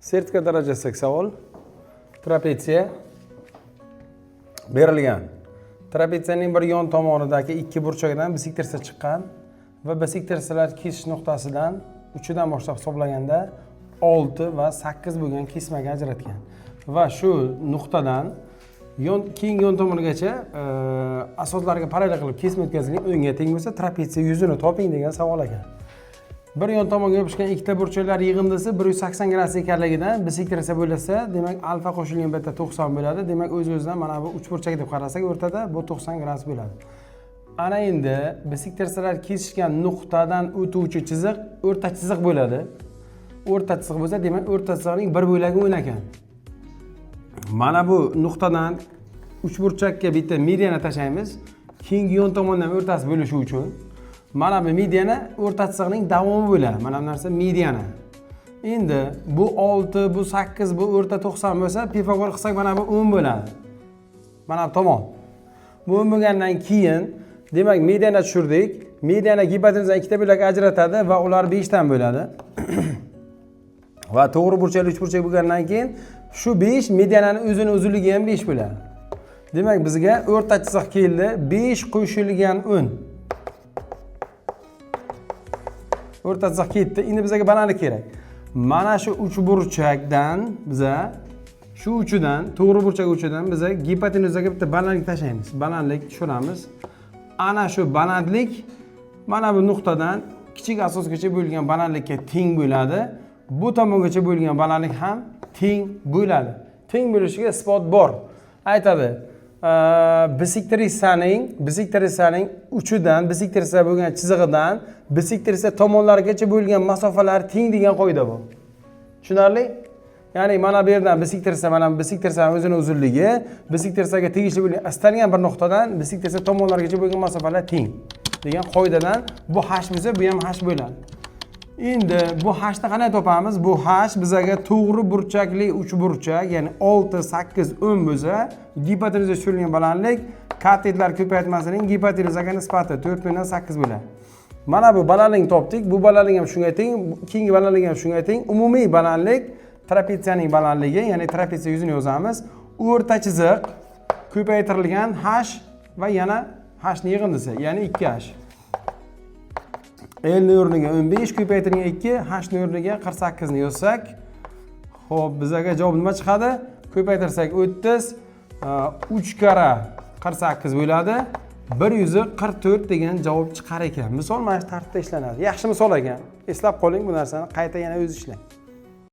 Sertifika darajasidagi savol. Trapetsiya berilgan. Trapetsiyaning bir yon tomonidagi ikki burchakdan bisektrisa chiqqan va bisektrisalar kesish nuqtasidan uchidan boshlab hisoblaganda 6 va 8 bo'lgan kesmaga ajratgan. Va shu nuqtadan keyingi yon tomonigacha asoslarga parallel qilib kesma o'tkazilgan o'ngga teng bo'lsa trapetsiya yuzini toping degan savol ekan. Bir yon tomonga yopishgan ikkita burchaklar yig'indisi 180 gradus ekanligidan bisektrisa bo'lsa, demak alfa qo'shilgan bitta 90 bo'ladi. Demak o'z-o'zidan mana bu uch burchak deb qarasak, o'rtada bu 90 gradus bo'ladi. Ana endi bisektrisalar kesishgan nuqtadan o'tuvchi chiziq o'rta chiziq bo'ladi. O'rta chiziq bo'lsa, demak o'rta chiziqning bir bo'lagi o'ng ekan. Mana bu nuqtadan uch burchakka bitta mediana tashlaymiz. Keyingi yon tomondan o'rtasi bo'lishi uchun mana bu mediana o'rta chiziqning davomi bo'ladi. Mana bu narsa mediana. Endi bu 6, bu 8, bu o'rta 90 bo'lsa, Pifagor qilsak mana bu 10 bo'ladi. Mana bu tomon. Bu 10 bo'lgandan keyin demak mediana tushirdik. Mediana gipotenuzani ikkita bo'lakka ajratadi va ular 5 dan bo'ladi. Va to'g'ri burchakli uch burchak bo'lgandan keyin shu 5 mediananing o'zini uzunligi ham 5 bo'ladi. Demak bizga o'rta chiziq keldi. 5 qo'shilgan 10. O'rta chiziq ketdi. Endi bizga balandlik kerak. Mana shu uch burchakdan biza shu uchidan, to'g'ri burchak uchidan biza gipotenuzaga bitta balandlik tashlaymiz. Balandlik tushiramiz. Ana shu balandlik mana bu nuqtadan kichik asosgacha bo'lgan balandlikka teng bo'ladi. Bu tomongacha bo'lgan balandlik ham teng bo'ladi. Teng bo'lishiga isbot bor. Aytadi, bisektrisaning uchidan, bisektrisa bo'lgan chizig'idan bisektrisa tomonlarigacha bo'lgan masofalar teng degan qoida bor. Tushunarli? Ya'ni mana bu yerdan bisektrisa, mana bu bisektrisaning o'zining uzunligi bisektrisaga tegishli bo'lgan istalgan bir nuqtadan bisektrisa tomonlarigacha bo'lgan masofalar teng degan qoidadan bu h bo'lsa, bu ham h bo'ladi. Endi bu h ni qanday topamiz? Bu h bizaga to'g'ri burchakli uch burchak, ya'ni 6, 8, 10 bo'lsa, gipotenuza tushirilgan balandlik katetlar ko'paytmasining gipotenuzaga nisbati 4 bilan 8 bo'ladi. Mana bu balandlikni topdik. Bu balandlik ham shunga teng, keyingi balandlik ham shunga teng. Umumiy balandlik trapetsiyaning balandligi, ya'ni trapetsiya yuzini yozamiz. O'rta chiziq ko'paytirilgan h va yana h ni yig'indisi, ya'ni 2h. L ni o'rniga 15 ko'paytirilgan 2, h ni o'rniga 48 ni yozsak, xo'p, bizga javob nima chiqadi? Ko'paytirsak 30, 3 kara 48 bo'ladi. 144 degan javob chiqar ekan. Misol mana shu tartibda ishlanadi. Yaxshi misol ekan. Eslab qoling bu narsani, qayta yana o'zi ishlang.